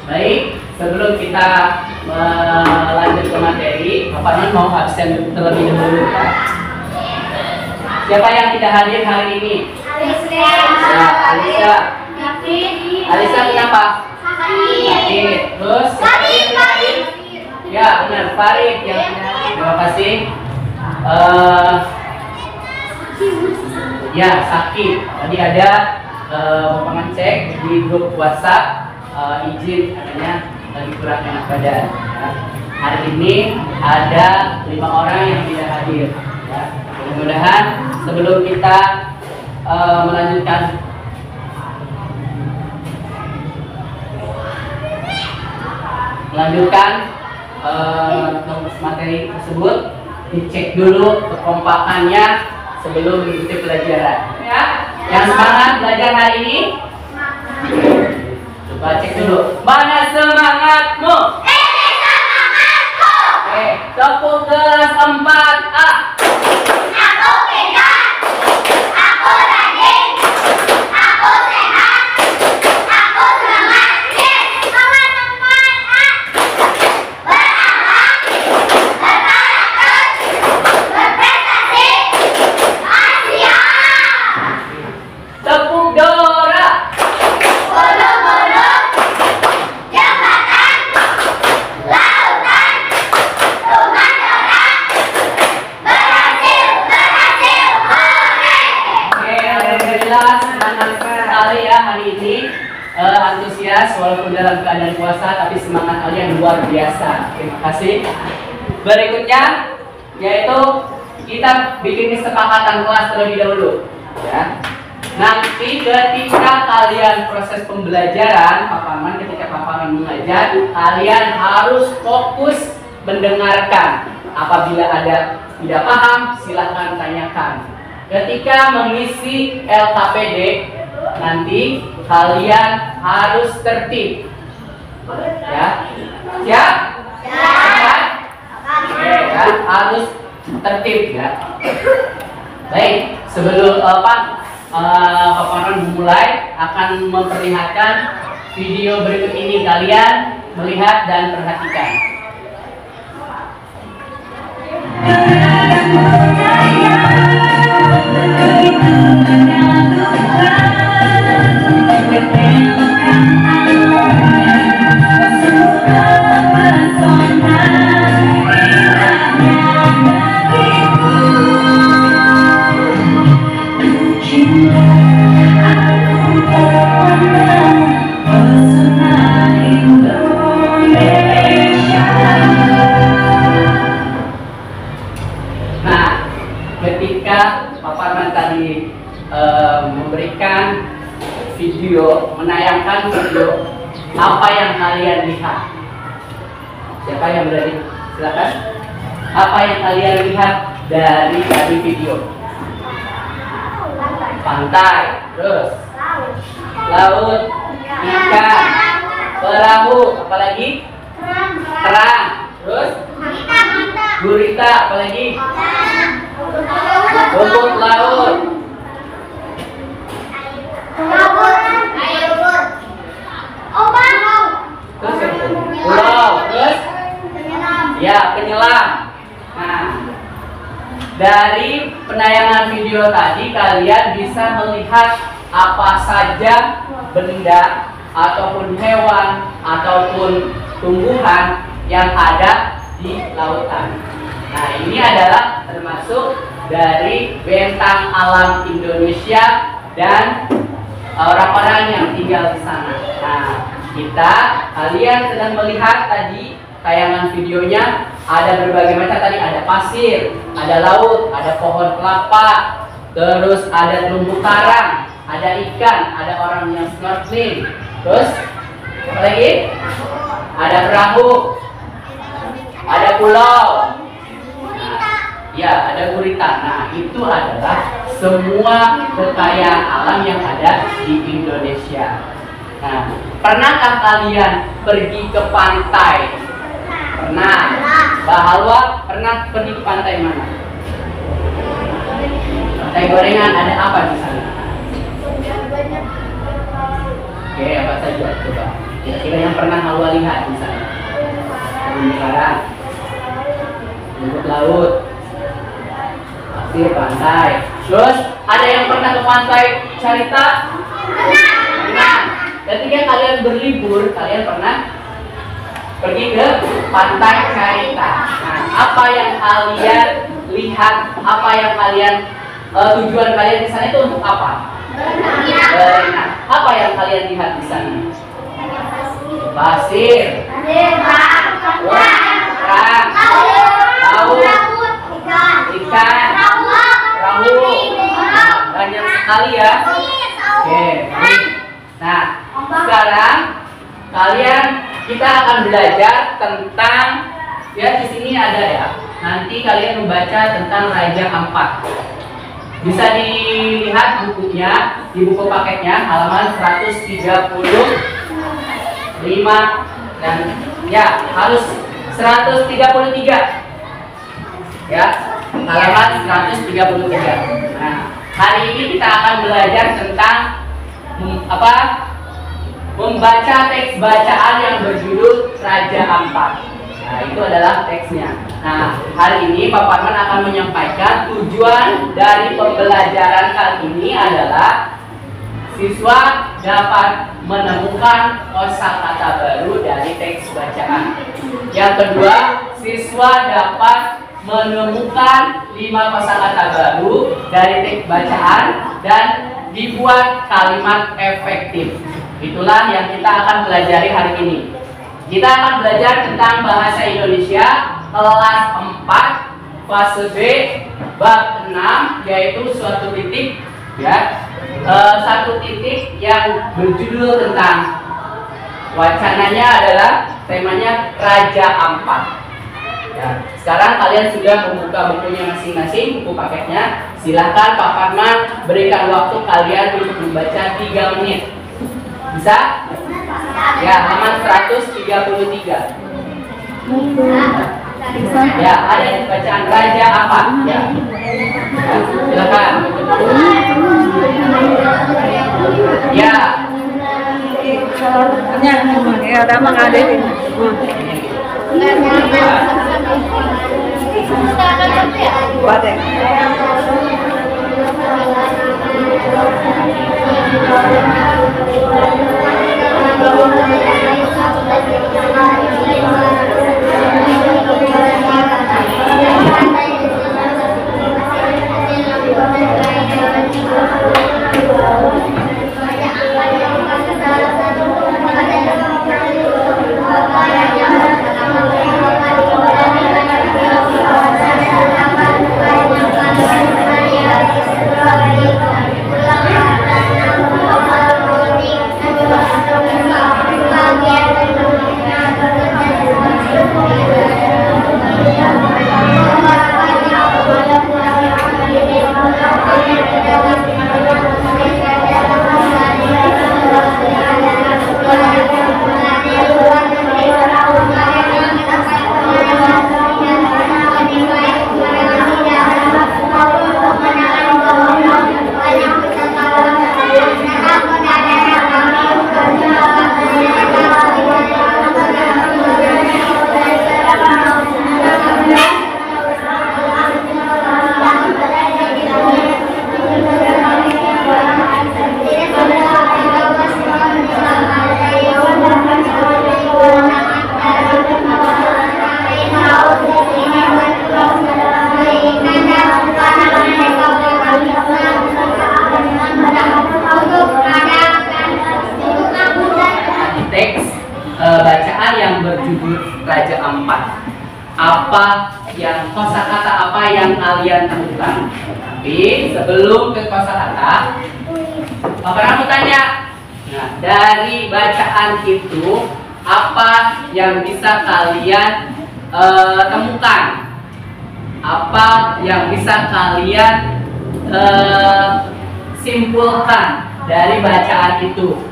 Baik, sebelum kita melanjut ke materi, Bapak Non mau absen terlebih dahulu. Siapa yang tidak hadir hari ini? Ya, Alisa. Alisa kenapa? Sakit. Terus? Ya, benar. Farid yang terima kasih. Ya, sakit. Tadi ada Bapak ngecek di grup WhatsApp. Izin katanya lagi kurang enak badan. Ya. Hari ini ada 5 orang yang tidak hadir. Ya. Mudah-mudahan sebelum kita melanjutkan materi tersebut, dicek dulu kekompakannya sebelum mengikuti pelajaran. Ya. Yang semangat belajar hari ini. Coba cek dulu. Mana semangatmu? Ini semangatku. Oke, tepuk kelas 4A. Aku pintar. Aku rajin. Aku sehat. Aku semangat. Yes, semangat 4A. Berakhlak, berkarakter, berprestasi, Asia. Tepuk Dora. Gunung-gunung, jembatan, lautan, rumah Dora, berhasil, hore! Oke, alhamdulillah semangat sekali ya hari ini. Antusias walaupun dalam keadaan puasa, tapi semangat kalian luar biasa. Terima kasih. Berikutnya yaitu kita bikin kesepakatan kelas terlebih dahulu. Ya. Nanti ketika kalian proses pembelajaran, papaman ketika papaman mengajar, kalian harus fokus mendengarkan. Apabila ada tidak paham, silahkan tanyakan. Ketika mengisi LKPD, nanti kalian harus tertib. Ya, siap? Siap. Oke, ya, harus tertib ya. Baik, sebelum paparan mulai akan memperlihatkan video berikut ini, kalian melihat dan perhatikan. Memberikan video, menayangkan video, apa yang kalian lihat? Siapa yang berani? Silakan. Apa yang kalian lihat dari video? Pantai, terus laut, ikan, perahu, apalagi? Kerang, terus gurita, apalagi? Rumput laut. Terus pulau, terus ya penyelam. Nah, dari penayangan video tadi kalian bisa melihat apa saja benda ataupun hewan ataupun tumbuhan yang ada di lautan. Nah, ini adalah termasuk dari bentang alam Indonesia dan orang-orang yang tinggal di sana. Nah, kalian sedang melihat tadi tayangan videonya, ada berbagai macam tadi, ada pasir, ada laut, ada pohon kelapa, terus ada terumbu karang, ada ikan, ada orang yang snorkeling, terus apa lagi? Ada perahu, ada pulau, ya ada gurita. Nah, itu adalah semua kekayaan alam yang ada di Indonesia. Nah, pernahkah kalian pergi ke pantai? Pernah. Mbak Halwa pernah pergi ke pantai mana? Pantai Gorengan, ada apa di sana? Oke, apa saja coba? Kira-kira yang pernah Halwa lihat di sana? Terumbu karang, rumput laut, pasir, pantai. Terus ada yang pernah ke pantai Carita? Pernah. Ketika kalian berlibur, kalian pernah pergi ke pantai Carita. Nah, apa yang kalian lihat? Apa yang kalian tujuan kalian di sana itu untuk apa? Berenang. Apa yang kalian lihat di sana? Pasir, kerang, laut, ikan, perahu. Banyak sekali ya. Oke. Nah, sekarang kita akan belajar tentang, ya di sini ada ya. Nanti kalian membaca tentang Raja Ampat. Bisa dilihat bukunya di buku paketnya halaman 135 dan ya harus 133. Ya, halaman 133. Nah, hari ini kita akan belajar tentang membaca teks bacaan yang berjudul Raja Ampat. Nah, itu adalah teksnya. Nah, hari ini Pak Parman akan menyampaikan tujuan dari pembelajaran kali ini adalah siswa dapat menemukan kosakata baru dari teks bacaan. Yang kedua, siswa dapat menemukan 5 kosakata baru dari teks bacaan dan dibuat kalimat efektif. Itulah yang kita akan pelajari hari ini. Kita akan belajar tentang bahasa Indonesia kelas 4 fase B bab 6, yaitu suatu titik, ya. Satu titik yang berjudul tentang wacananya adalah temanya Raja Ampat. Ya, sekarang kalian sudah membuka bukunya masing-masing, buku paketnya. Silahkan Pak Parman berikan waktu kalian untuk membaca 3 menit. Bisa? Ya, halaman 133. Ya, ada di bacaan Raja Ampat. Ya. Silakan. Ya. Ya, ada mengadain. Badai. Bagian bacaan yang berjudul Raja Ampat. Kosakata apa yang kalian temukan? Tapi sebelum ke kosakata, Papa aku tanya. Nah, dari bacaan itu apa yang bisa kalian temukan? Apa yang bisa kalian simpulkan dari bacaan itu?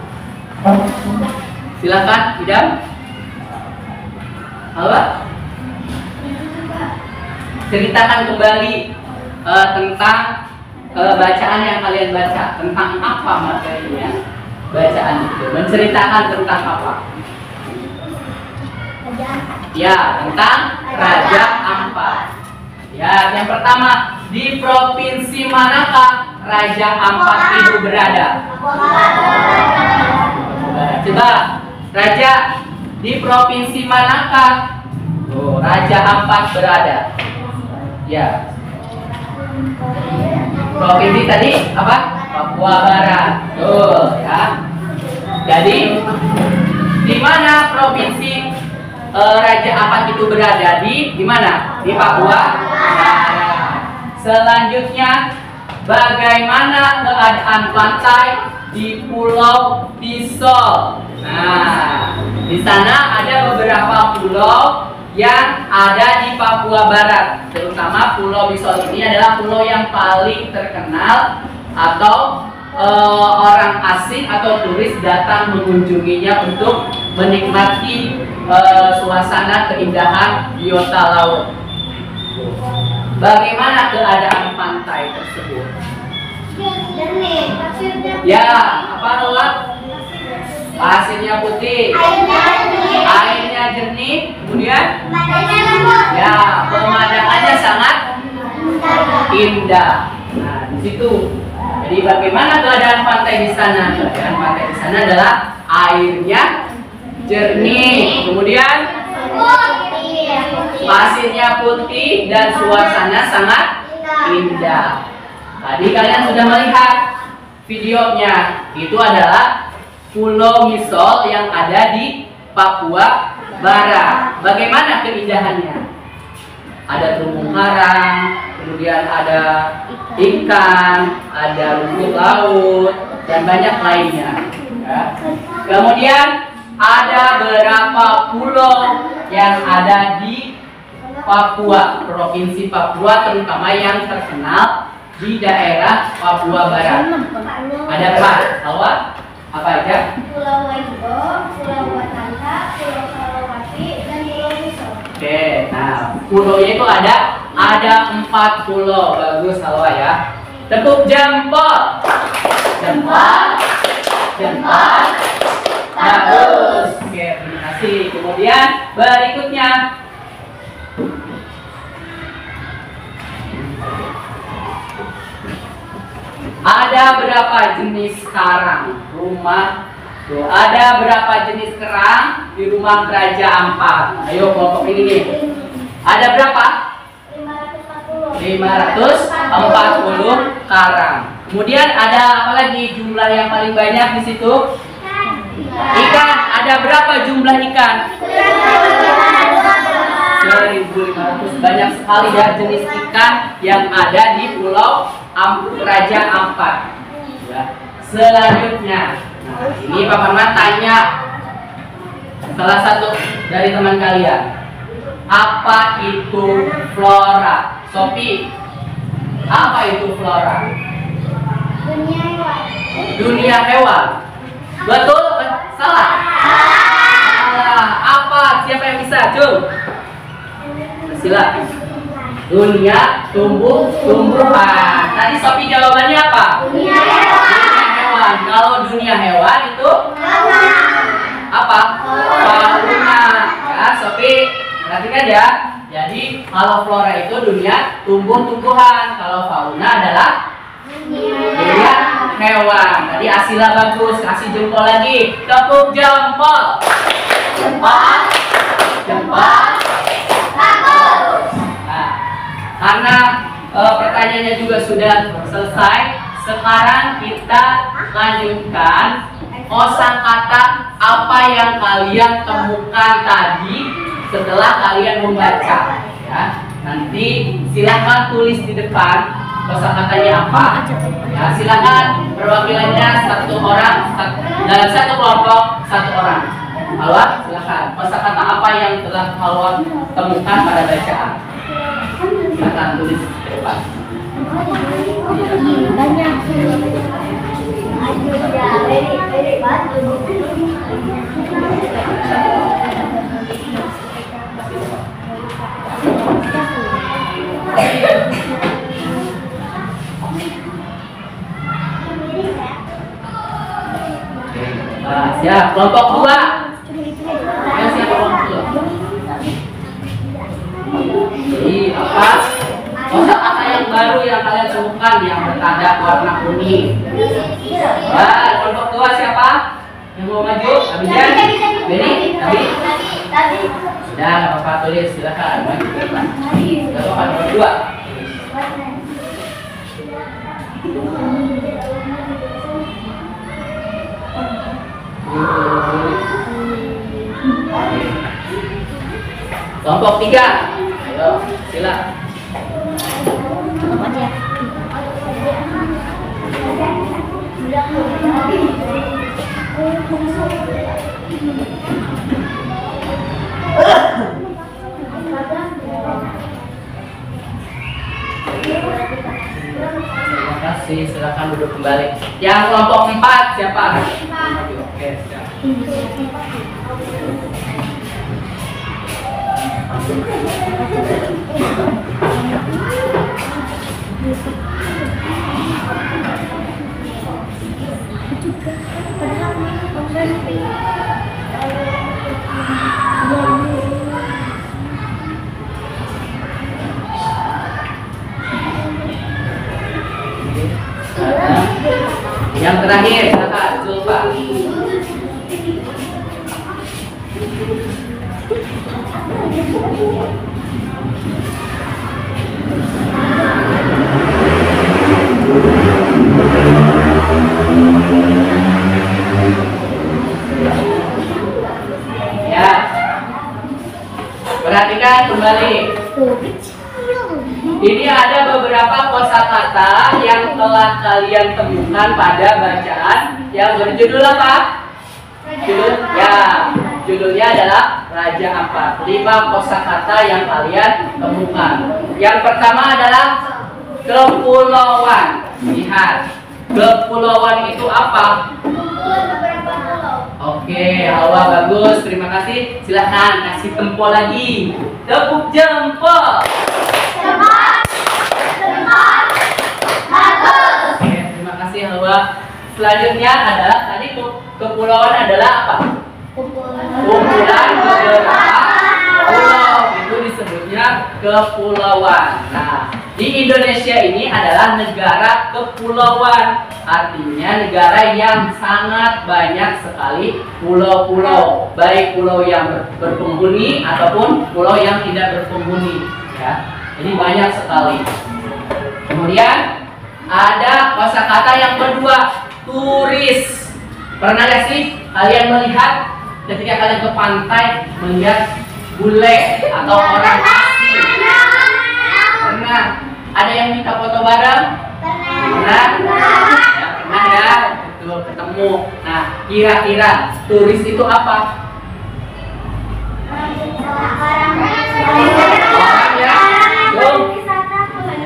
Silakan, Idam. Apa? Ceritakan kembali tentang bacaan yang kalian baca. Tentang apa materinya? Bacaan itu menceritakan tentang apa? Ya, tentang Raja Ampat. Ya, yang pertama, di provinsi manakah Raja Ampat itu berada? Coba, Raja, di provinsi manakah Raja Ampat berada? Ya. Provinsi tadi apa? Papua Barat. Tuh, ya. Jadi, di mana provinsi Raja Ampat itu berada? Di mana? Di Papua Barat. Selanjutnya, bagaimana keadaan pantai di Pulau Pisau? Nah, di sana ada beberapa pulau yang ada di Papua Barat, terutama Pulau Pisau ini adalah pulau yang paling terkenal atau orang asing atau turis datang mengunjunginya untuk menikmati suasana keindahan biota laut. Bagaimana keadaan pantai tersebut? Ya, apa Noah? Pasirnya putih, airnya jernih, kemudian ya pemandangannya sangat indah. Nah, di situ. Jadi bagaimana keadaan pantai di sana? Keadaan pantai di sana adalah airnya jernih, kemudian pasirnya putih dan suasana sangat indah. Tadi kalian sudah melihat videonya. Itu adalah Pulau Misol yang ada di Papua Barat. Bagaimana keindahannya? Ada terumbu karang, kemudian ada ikan, ada rumput laut, dan banyak lainnya. Ya. Kemudian ada beberapa pulau yang ada di Papua, provinsi Papua, terutama yang terkenal di daerah Papua Barat. Ada berapa? Tahu? Apa aja? Pulau Waibo, Pulau Watanta, Pulau Kalawati, dan Pulau Misol. Oke, nah pulaunya itu ada 4 pulau. Bagus Salwa ya. Tepuk jempol. Jempol. Jempol. Bagus. Oke, terima kasih. Kemudian berikutnya ada berapa jenis karang rumah? Tuh, ada berapa jenis kerang di rumah Raja Ampat? Ayo kelompok ini nih. Ada berapa? 540 karang. Kemudian ada apa lagi jumlah yang paling banyak di situ? Ikan. Ada berapa jumlah ikan? 1.500. Banyak sekali ya jenis ikan yang ada di Pulau Raja Ampat. Ya. Selanjutnya, nah, ini Pak Parman tanya salah satu dari teman kalian, apa itu flora? Sophie, apa itu flora? Dunia hewan. Dunia hewan. Betul? Salah? Salah. Apa? Siapa yang bisa? Jum. Silakan. Dunia tumbuhan. Tadi Sophie jawabannya apa? Dunia hewan. Dunia hewan. Kalau dunia hewan itu apa? Fauna. Ya, Sophie, perhatikan ya. Jadi kalau flora itu dunia tumbuh-tumbuhan. Kalau fauna adalah dunia hewan. Tadi Asila bagus. Kasih jempol lagi. Tepuk jempol. Jempol. Jempol. Bagus. Nah, karena pertanyaannya juga sudah selesai, sekarang kita lanjutkan kosakata apa yang kalian temukan tadi setelah kalian membaca. Ya, nanti silahkan tulis di depan kosakatanya apa. Ya, silakan perwakilannya satu orang dalam satu kelompok satu orang. Halwa, silakan. Kosakata apa yang telah Halwa temukan pada bacaan? Silakan tulis di depan. Banyak. Siap, kelompok 2. Ayo siapa kelompok 2? Jadi apa? Kosakata yang baru yang kalian temukan yang bertanda warna kuning. Wah, kelompok 2 siapa? Yang mau maju? Abijan? Beni? Abi? Sudah, nggak apa-apa, tulis, silakan maju ke depan. Nggak apa-apa, nomor 2. Kelompok 3. Ayo, silakan. Terima kasih, silakan duduk kembali. Yang kelompok 4 siapa? Oke, siap. Yang terakhir, silakan, Zulfa. Ya, perhatikan kembali. Ini ada beberapa kosakata yang telah kalian temukan pada bacaan yang berjudul apa? Judulnya adalah Raja Ampat. 5 kosakata yang kalian temukan. Yang pertama adalah kepulauan. Lihat, kepulauan itu apa? Oke, Halwa bagus, terima kasih. Silahkan kasih tempo lagi. Tepuk jempol. Oke, terima kasih Halwa. Selanjutnya adalah tadi kepulauan adalah apa? Kumpulan beberapa pulau, itu disebutnya kepulauan. Nah, di Indonesia ini adalah negara kepulauan, artinya negara yang sangat banyak sekali pulau-pulau, baik pulau yang berpenghuni ataupun pulau yang tidak berpenghuni. Ya, jadi banyak sekali. Kemudian ada kosakata yang kedua, turis. Pernah gak sih kalian melihat ketika kalian ke pantai melihat bule atau orang asing? Pernah? Ada yang minta foto bareng? Pernah? Ya, pernah ya, betul, ketemu. Nah, kira-kira turis itu apa? Orang ya? Dong.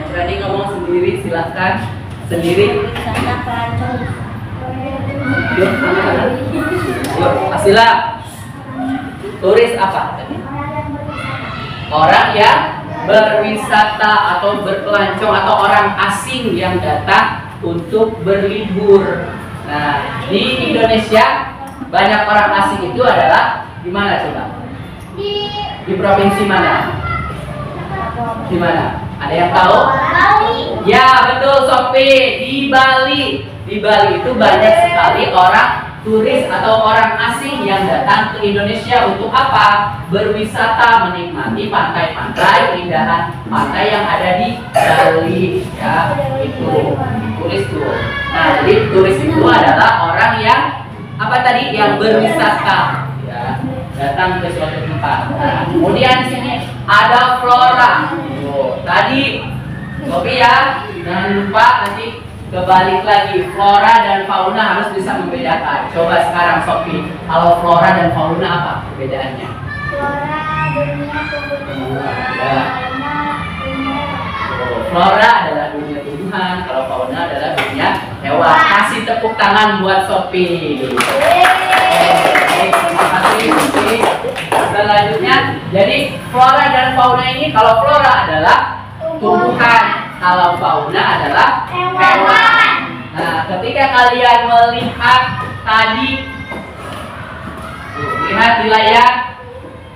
Berani ngomong sendiri, silahkan. Sendiri. Yuk, pastilah. Turis apa? Orang yang berwisata atau berpelancong atau orang asing yang datang untuk berlibur. Nah, di Indonesia banyak orang asing itu adalah di mana coba? Di provinsi mana? Di mana? Ada yang tahu? Bali. Ya, betul Sofi, di Bali. Di Bali itu banyak sekali orang turis atau orang asing yang datang ke Indonesia untuk apa? Berwisata, menikmati pantai-pantai, keindahan pantai yang ada di Bali. Ya, itu turis tuh. Nah, jadi turis itu adalah orang yang apa tadi? Yang berwisata, ya, datang ke suatu tempat. Nah, kemudian di sini ada flora. Oh, tadi Sophie ya, jangan lupa nanti kebalik lagi, flora dan fauna harus bisa membedakan. Coba sekarang Sophie, kalau flora dan fauna apa perbedaannya? Flora dunia tumbuh-tumbuhan, fauna dunia Flora adalah dunia tumbuhan, kalau fauna adalah dunia hewan. Kasih tepuk tangan buat Sophie. Terima kasih Sophie. Selanjutnya, jadi flora dan fauna ini, kalau flora adalah tumbuhan, kalau fauna adalah hewan. Nah, ketika kalian melihat tadi, lihat di layar,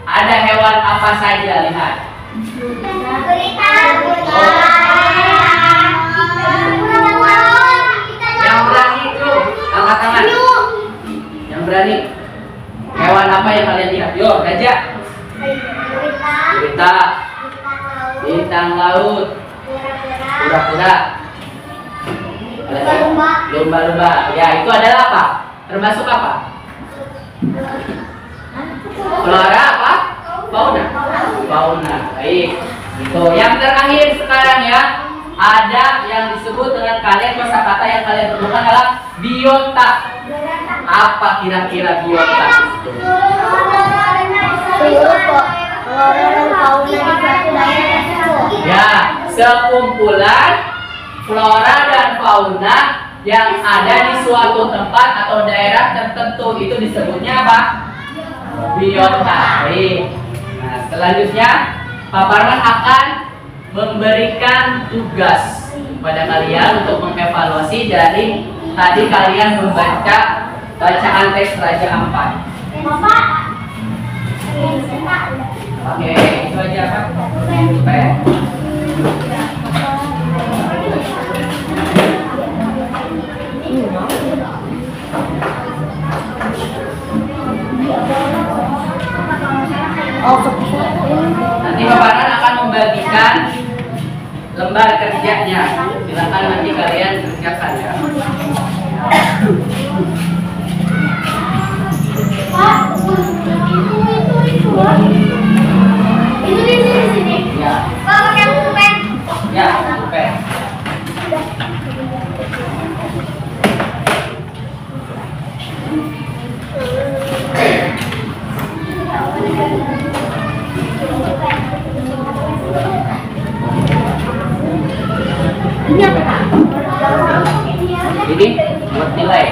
ada hewan apa saja, lihat. Yang berani itu angkat tangan. Yang berani. Hewan apa yang kalian lihat? Yo, gajah. Gurita. Bintang laut. Kura-kura. Lumba-lumba. Ya, itu adalah apa? Termasuk apa? Flora apa? Fauna. Fauna. Baik. Itu. Yang terakhir sekarang ya, ada yang disebut dengan kalian kosakata yang kalian temukan adalah biota. Apa kira-kira biota? Ya, sekumpulan flora dan fauna yang ada di suatu tempat atau daerah tertentu, itu disebutnya apa? Biota. Baik. Nah, selanjutnya Pak Parman akan memberikan tugas kepada kalian untuk mengevaluasi dari tadi kalian membaca bacaan teks Raja Ampat. Oke, itu aja Pak. Baik. Nanti Pak Parman akan membagikan lembar kerjanya. Silakan nanti kalian kerjakan ya. Itu di sini. Ya. Pak pakai pulpen. Ya, pulpen. Ini buat nilai.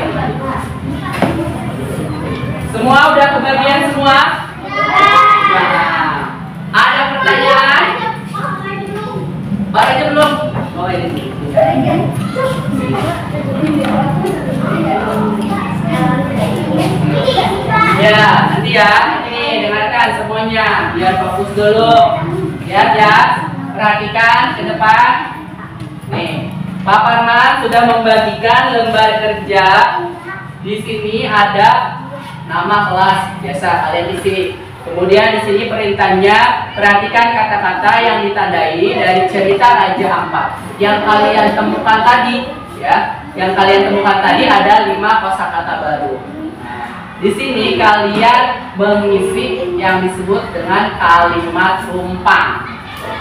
Semua udah kebagian semua? Nah, ada pertanyaan? Baru aja belum? Oh ini. Ya, nanti ya. Ini dengarkan semuanya biar fokus dulu. Lihat ya, perhatikan ke depan. Nih, Pak Parman sudah membagikan lembar kerja. Di sini ada nama kelas biasa kalian isi. Kemudian di sini perintahnya, perhatikan kata-kata yang ditandai dari cerita Raja Ampat yang kalian temukan tadi, ya. Yang kalian temukan tadi ada 5 kosakata baru. Di sini kalian mengisi yang disebut dengan kalimat rumpang.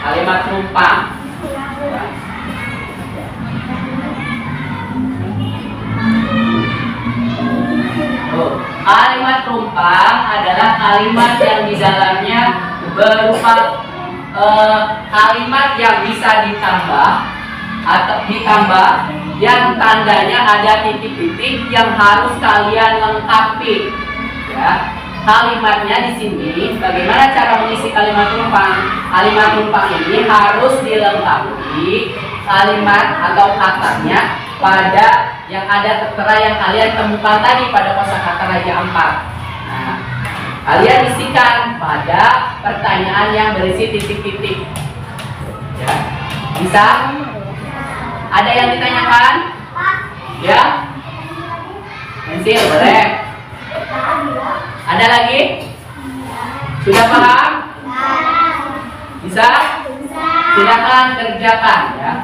Kalimat rumpang. Kalimat rumpang adalah kalimat yang di dalamnya berupa kalimat yang bisa ditambah atau yang tandanya ada titik-titik yang harus kalian lengkapi. Ya, kalimatnya di sini bagaimana cara mengisi kalimat rumpang? Kalimat rumpang ini harus dilengkapi kalimat atau katanya pada yang ada tertera yang kalian temukan tadi pada kosakata Raja Ampat. Nah, kalian isikan pada pertanyaan yang berisi titik-titik. Ya, bisa? Ada yang ditanyakan? Ya? Pensil boleh. Ada lagi? Sudah paham? Bisa? Silakan kerjakan ya.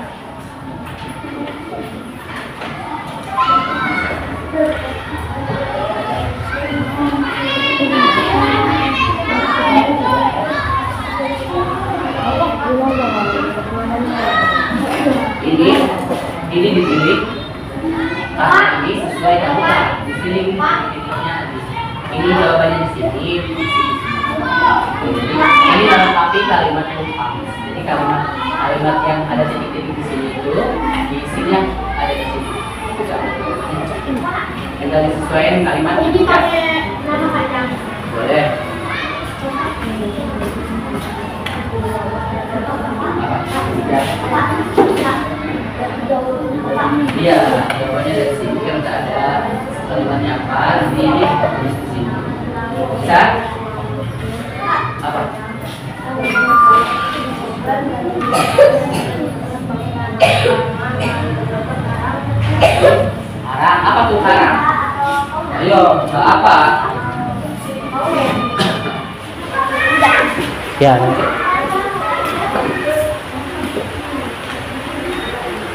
kalimat tumpang. Jadi kalimat yang ada titik-titik di sini itu diisinya ada di sini. Tinggal disesuaikan kalimat. Jadi pakai nama panjang. Boleh. Iya, jawabannya dari sini kan tak ada kalimatnya apa. Ini tulis di sini. Bisa? Apa? Harang, apa tuh harang? Ayo, apa? Ya, nanti.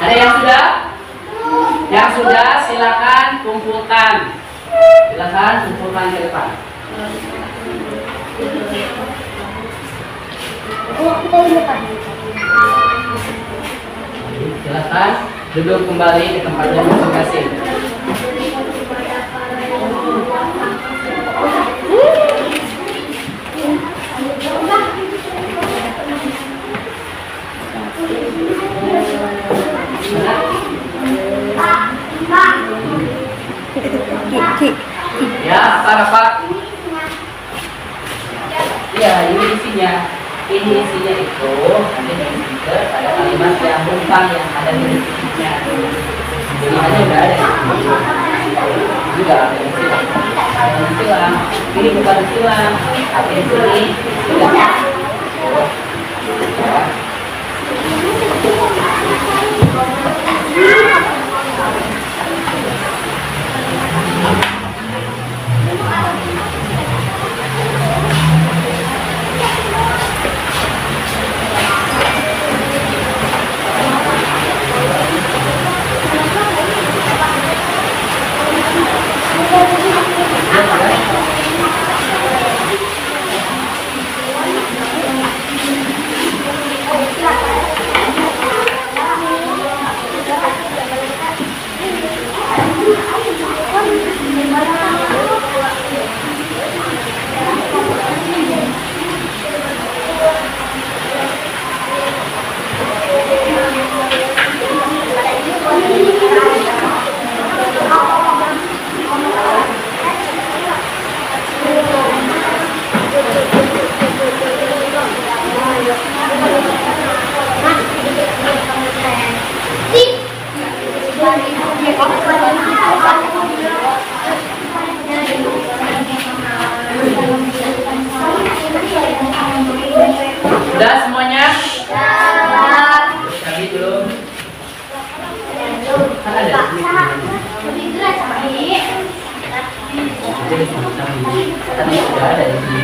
Ada yang sudah? Yang sudah silakan kumpulkan. Silakan kumpulkan ke depan. Oh, kita di depan. Silakan duduk kembali di tempatnya masing-masing. Ya, apa? Ya, ini isinya. Ini isinya itu nanti juga pada kalimat yang tumpang yang ada di titiknya. Jadi hanya udah ada. Juga ada yang silang. Ada yang silang. Ini bukan silang, tapi yang sini silang. Sudah semuanya? Tapi belum. Kan ada. Tapi sudah ada di sini.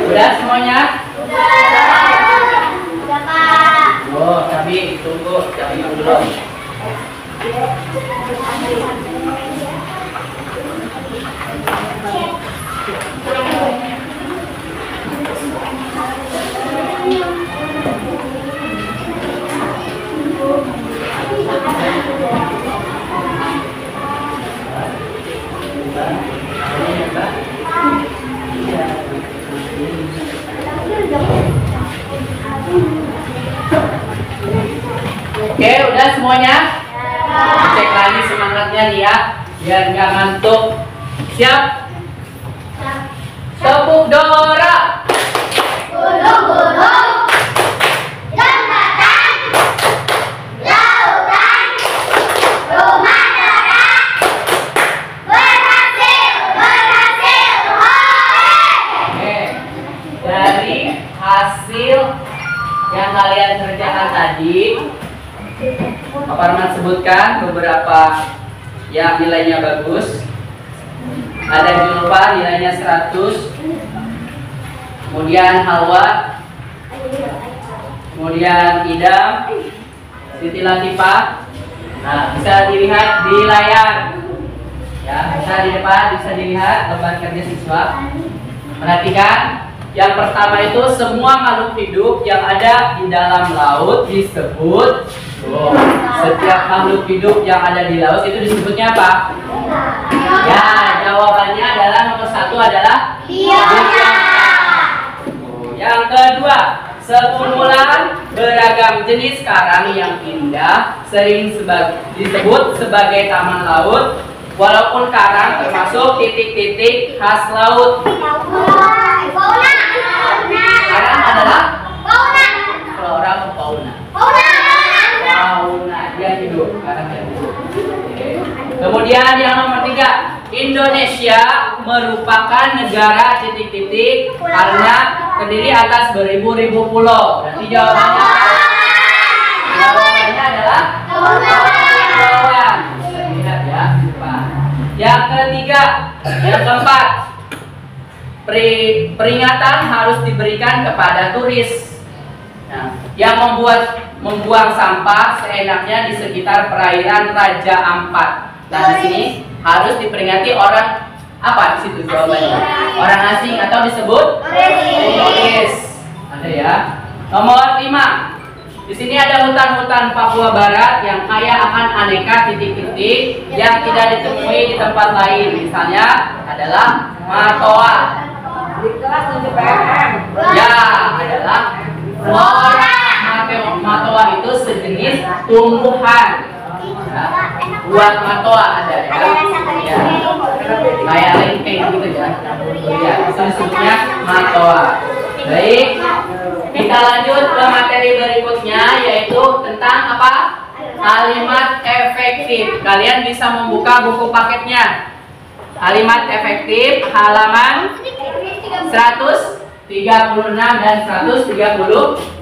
Udah semuanya? Udah, Pak. Oh, tapi tunggu, tapi belum. Oke, udah semuanya? Cek lagi semangatnya nih ya, biar nggak ngantuk. Siap? Tepuk Dora. Gunung-gunung, jembatan, lautan, rumah Dora, berhasil, Oke, dari hasil yang kalian kerjakan tadi, Pak Parman sebutkan beberapa yang nilainya bagus. Ada Julfa nilainya 100, kemudian Hawa, kemudian Idam, Siti Latifah. Nah, bisa dilihat di layar, ya, bisa di depan, bisa dilihat gambar kerja siswa. Perhatikan, yang pertama itu semua makhluk hidup yang ada di dalam laut disebut Setiap makhluk hidup yang ada di laut itu disebutnya apa? Ya, jawabannya adalah nomor 1 adalah biota. Yang kedua, sekumpulan beragam jenis karang yang indah sering disebut sebagai taman laut, walaupun karang termasuk titik-titik khas laut. Karang adalah flora atau fauna? Fauna, dia hidup, karang yang hidup. Oke. Kemudian yang nomor 3, Indonesia merupakan negara titik-titik karena terdiri atas beribu-ribu pulau. Berarti jawabannya adalah kepulauan. Bisa dilihat ya, Pak. Yang ketiga, yang keempat, peringatan harus diberikan kepada turis. Nah, yang membuang sampah seenaknya di sekitar perairan Raja Ampat. Nah, di sini harus diperingati orang apa di situ jawabannya? Orang asing atau disebut turis. Ada ya. Nomor 5. Di sini ada hutan-hutan Papua Barat yang kaya akan aneka titik-titik yang tidak ditemui di tempat lain. Misalnya adalah Matoa. Di kelas 7 PM. Ya, adalah flora. Matoa itu sejenis tumbuhan. Ya, buat matoa ada ya. Ya. Kayak lengkeng gitu ya. Ya, itu disebutnya matoa. Baik. Kita lanjut ke materi berikutnya, yaitu tentang apa? Kalimat efektif. Kalian bisa membuka buku paketnya. Kalimat efektif halaman 136 dan 137.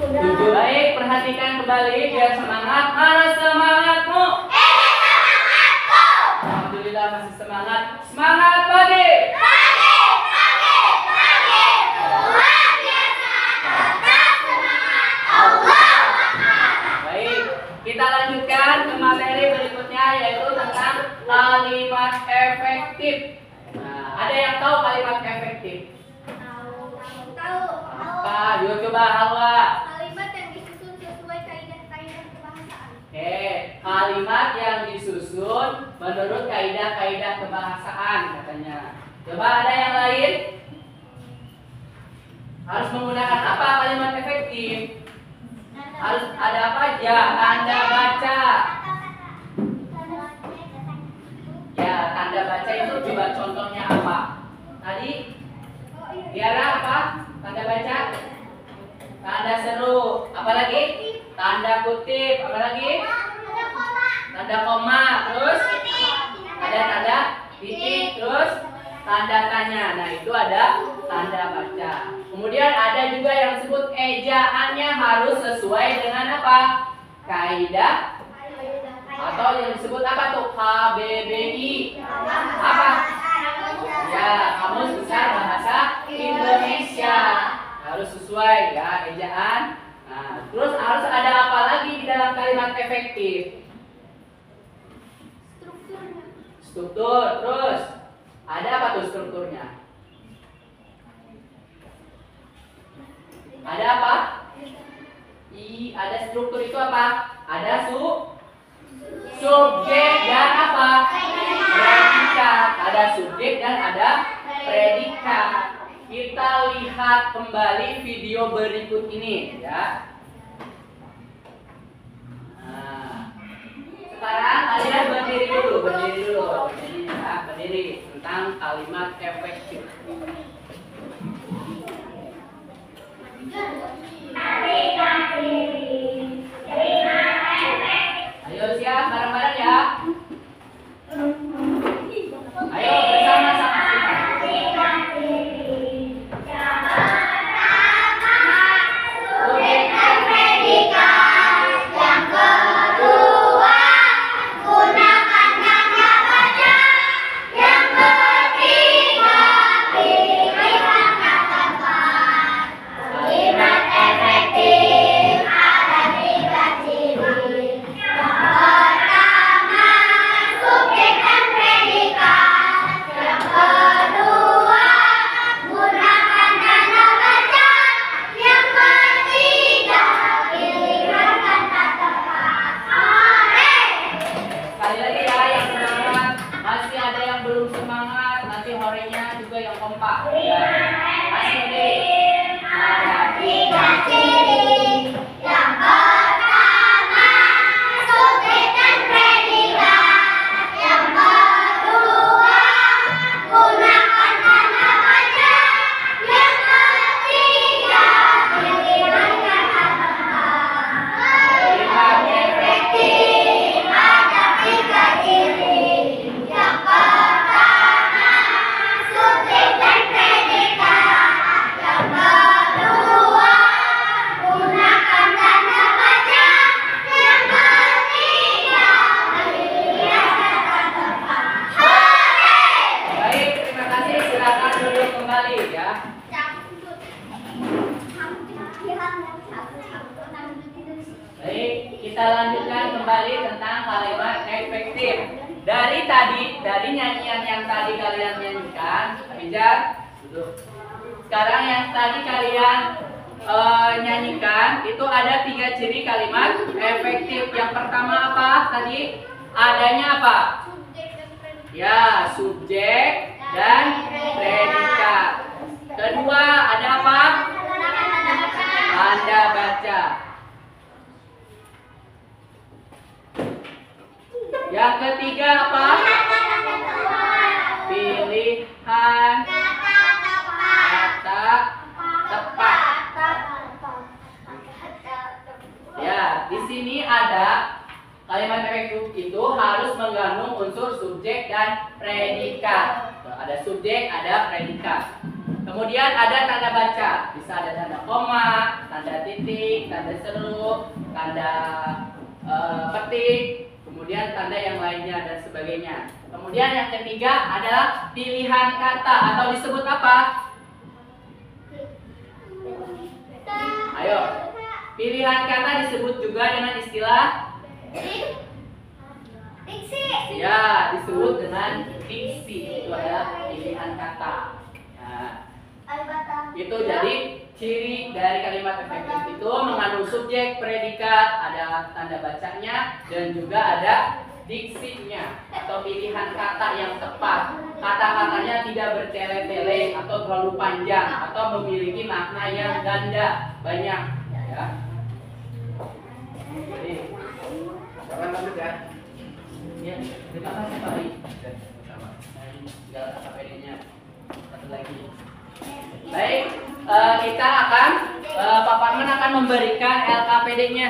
Baik, perhatikan kembali biar semangat. Mana semangatmu? Alhamdulillah masih semangat. Semangat pagi. Baik, kita lanjutkan ke materi berikutnya, yaitu tentang kalimat efektif. Nah, ada yang tahu kalimat efektif? Apa? Yuk coba Hawa. Kalimat yang disusun sesuai kaidah-kaidah kebahasaan. Oke, kalimat yang disusun menurut kaidah-kaidah kebahasaan katanya. Coba ada yang lain? Harus menggunakan apa kalimat efektif? Harus ada apa aja? Tanda baca. Ya, tanda baca itu coba contohnya apa? Tadi Tiara apa? Tanda baca? Tanda seru. Apa lagi? Tanda kutip. Apa lagi? Tanda koma. Terus ada tanda titik. Terus tanda tanya. Nah, itu ada tanda baca. Kemudian ada juga yang disebut ejaannya harus sesuai dengan apa? Kaidah atau yang disebut apa tuh? KBBI. Apa? Ya, Kamus Besar Bahasa Indonesia. Harus sesuai ya ejaan. Nah, terus harus ada apa lagi di dalam kalimat efektif? Struktur. Terus ada apa tuh strukturnya? Ada apa? Ada struktur itu apa? Ada subjek dan apa? Predikat. Ada subjek dan ada predikat. Kita lihat kembali video berikut ini ya. Nah, sekarang kalian berdiri dulu. Berdiri tentang kalimat efektif. Ayo siap bareng-bareng ya. Ayo bersama-sama. Efektif ada 3 ciri. Yang pertama tentang kalimat efektif. Dari nyanyian yang tadi kalian nyanyikan, Abijat, duduk. Sekarang yang tadi kalian nyanyikan itu ada 3 ciri kalimat efektif. Yang pertama apa tadi? Adanya apa? Ya, subjek dan predikat. Kedua, ada apa? Tanda baca. Yang ketiga apa? Pilihan kata tepat. Ya, di sini ada kalimat efektif itu harus mengandung unsur subjek dan predikat. Ada subjek, ada predikat. Kemudian ada tanda baca. Bisa ada tanda koma, tanda titik, tanda seru, tanda petik, kemudian tanda yang lainnya dan sebagainya. Kemudian yang ketiga adalah pilihan kata atau disebut apa? Ayo. Pilihan kata disebut juga dengan istilah Diksi. ya, disebut dengan diksi. Itu adalah pilihan kata. Nah, itu jadi ciri dari kalimat efektif itu mengandung subjek, predikat, ada tanda bacanya, dan juga ada diksinya atau pilihan kata yang tepat. Kata-katanya tidak bertele-tele atau terlalu panjang atau memiliki makna yang ganda banyak. Ya. Jadi, jangan lanjut ya. Ya, terima kasih Pak Ari. Sama. Tinggal KPD-nya satu lagi. Baik, kita akan Pak Parman akan memberikan LKPD-nya.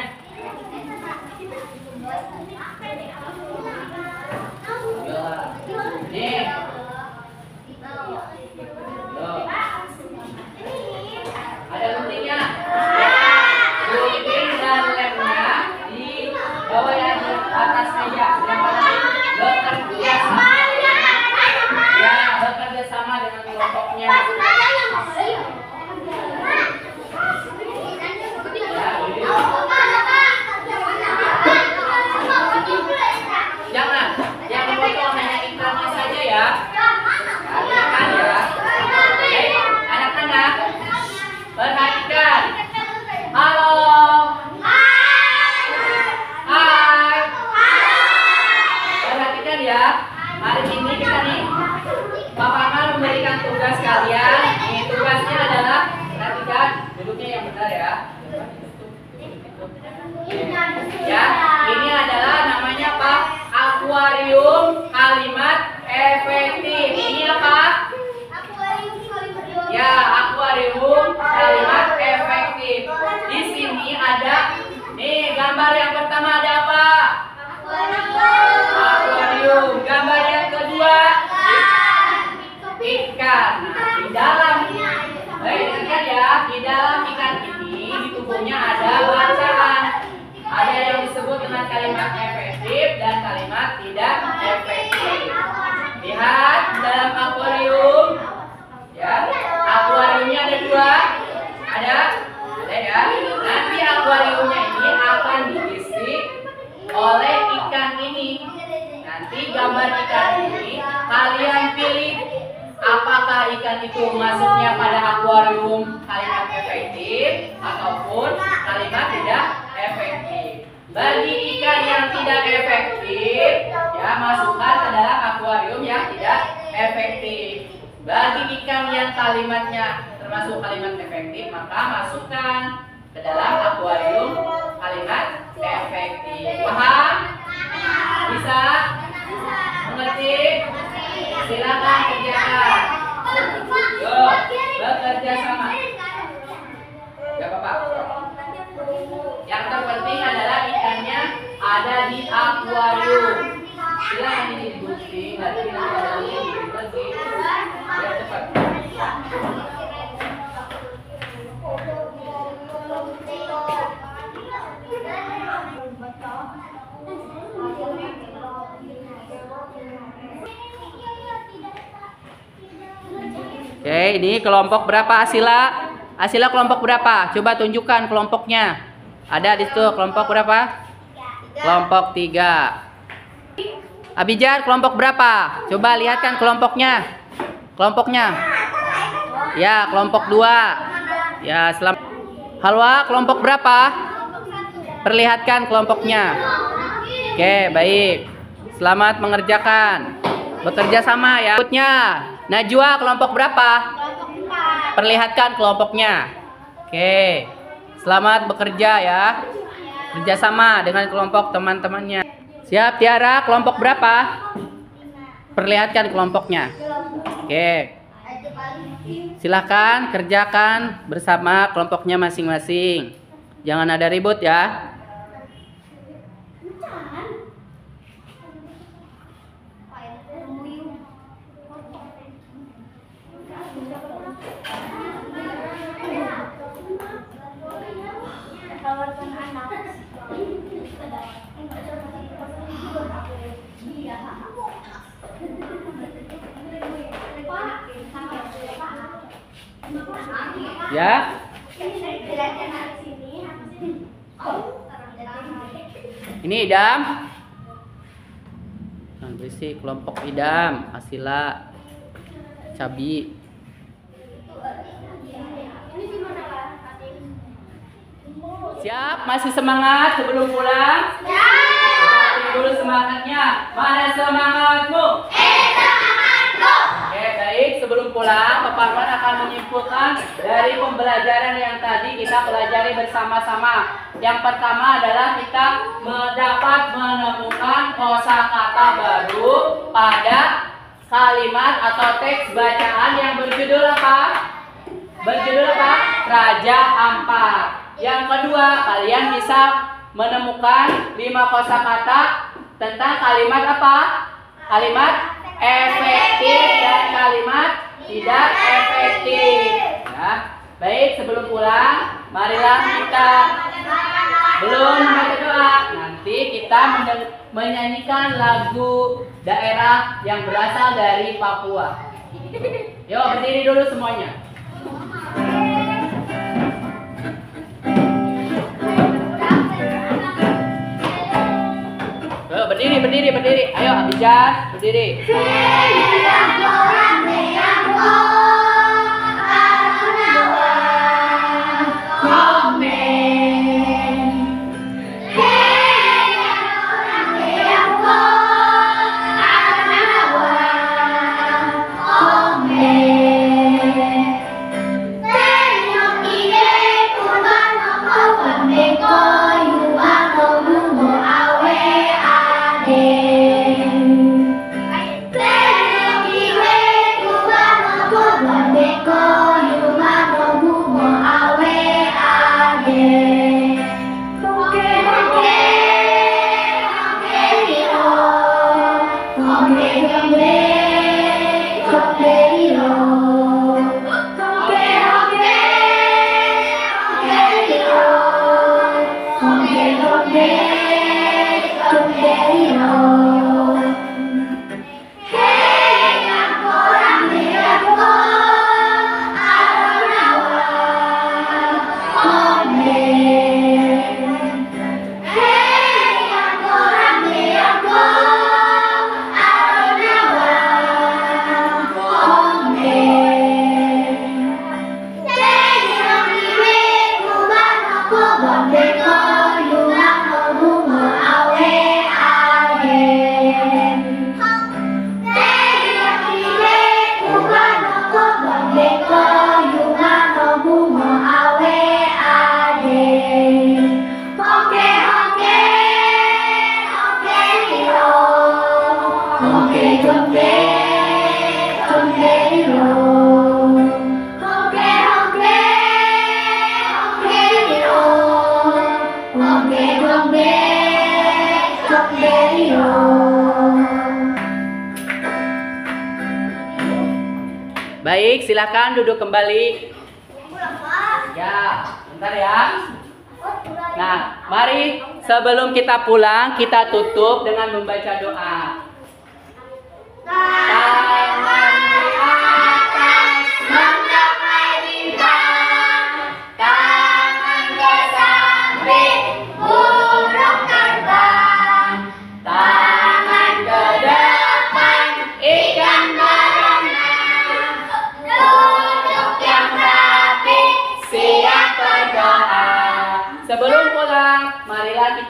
Nih. Loh. Ada guntingnya. Gunting dan lemnya di bawah yang di atas meja. Yang mana bekerja sama. Ya, bekerja sama dengan kelompoknya. Jangan, yang memotong hanya iklannya saja ya. Silakan ya. Baik, anak-anak, perhatikan. Halo. Hai. Perhatikan ya. Hari ini kita nih, Bapak akan memberikan tugas kalian. Ini tugasnya adalah, perhatikan, duduknya yang benar ya. Ya, ini adalah namanya apa? Akuarium kalimat efektif. Ini apa? Ya, akuarium kalimat efektif. Di sini ada nih gambar yang pertama ada apa? Akuarium. Gambar yang kedua ikan. Nah, di dalam ikan ya, di dalam ikan ini di tubuhnya ada bacaan. Ada yang disebut dengan kalimat efektif dan kalimat tidak efektif. Lihat dalam akuarium, ya, akuariumnya ada 2, ada ya. Nanti akuariumnya ini akan diisi oleh ikan ini. Nanti gambar ikan ini kalian pilih apakah ikan itu masuknya pada akuarium kalimat efektif ataupun kalimat tidak efektif. Bagi ikan yang tidak efektif, ya masukkan ke dalam akuarium yang tidak efektif. Bagi ikan yang kalimatnya termasuk kalimat efektif, maka masukkan ke dalam akuarium kalimat efektif. Paham? Bisa? Mengerti? Silakan kerjakan. Yuk, bekerja sama. Ya Bapak. Yang terpenting adalah ikannya ada di akuarium. Silakan ini digunting, nanti ada lagi. Ya cepat. Oke, ini kelompok berapa Asila? Asila kelompok berapa? Coba tunjukkan kelompoknya. Ada di situ kelompok berapa? 3. Kelompok 3. Abijar, kelompok berapa? Coba lihatkan kelompoknya. Kelompoknya. Ya, kelompok 2. Ya, Halwa, kelompok berapa? Perlihatkan kelompoknya. Oke, baik. Selamat mengerjakan. Bekerja sama ya. Berikutnya, Najwa, kelompok berapa? Perlihatkan kelompoknya. Oke. Selamat bekerja ya. Kerjasama dengan kelompok teman-temannya. Siap, Tiara, kelompok berapa? Perlihatkan kelompoknya. Oke. Silakan kerjakan bersama kelompoknya masing-masing. Jangan ada ribut ya. Ya. Ini Idam. Yang berisi kelompok Idam, Asila, Cabi. Siap? Masih semangat sebelum pulang? Siap. Dulu semangatnya. Mana semangatmu? Semangatku. Oke, baik. Sebelum pulang, Pak Parwan akan menyimpulkan dari pembelajaran yang tadi kita pelajari bersama-sama. Yang pertama adalah kita dapat menemukan kosakata baru pada kalimat atau teks bacaan yang berjudul apa? Berjudul apa? Raja Ampat. Yang kedua, kalian bisa menemukan 5 kosakata tentang kalimat apa? Kalimat efektif dan kalimat tidak efektif. Ya. Baik, sebelum pulang, marilah kita belum membaca doa. Nanti kita menyanyikan lagu daerah yang berasal dari Papua. Yuk, berdiri dulu semuanya. Berdiri. Ayo, Abijah, berdiri. Baik, silakan duduk kembali. Ya, bentar ya. Nah, mari sebelum kita pulang, kita tutup dengan membaca doa. Tangan di atas menggapai bintang, tangan ke samping burung terbang.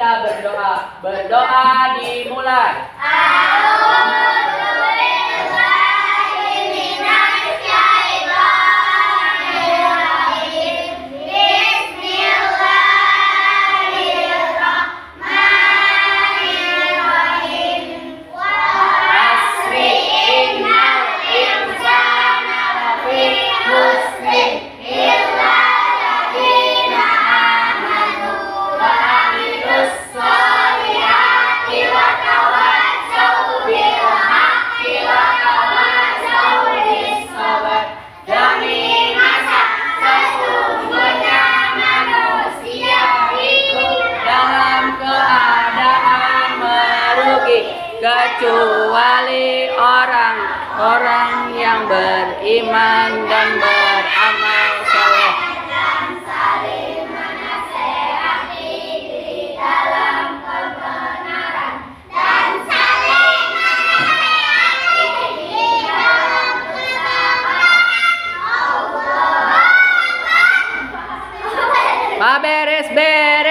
kita berdoa. Berdoa dimulai. Kecuali orang-orang yang beriman dan beramal soleh. Dan saling menasehati di dalam kebenaran. Dan saling menasehati di dalam kesabaran. Allah. Pak beres-beres.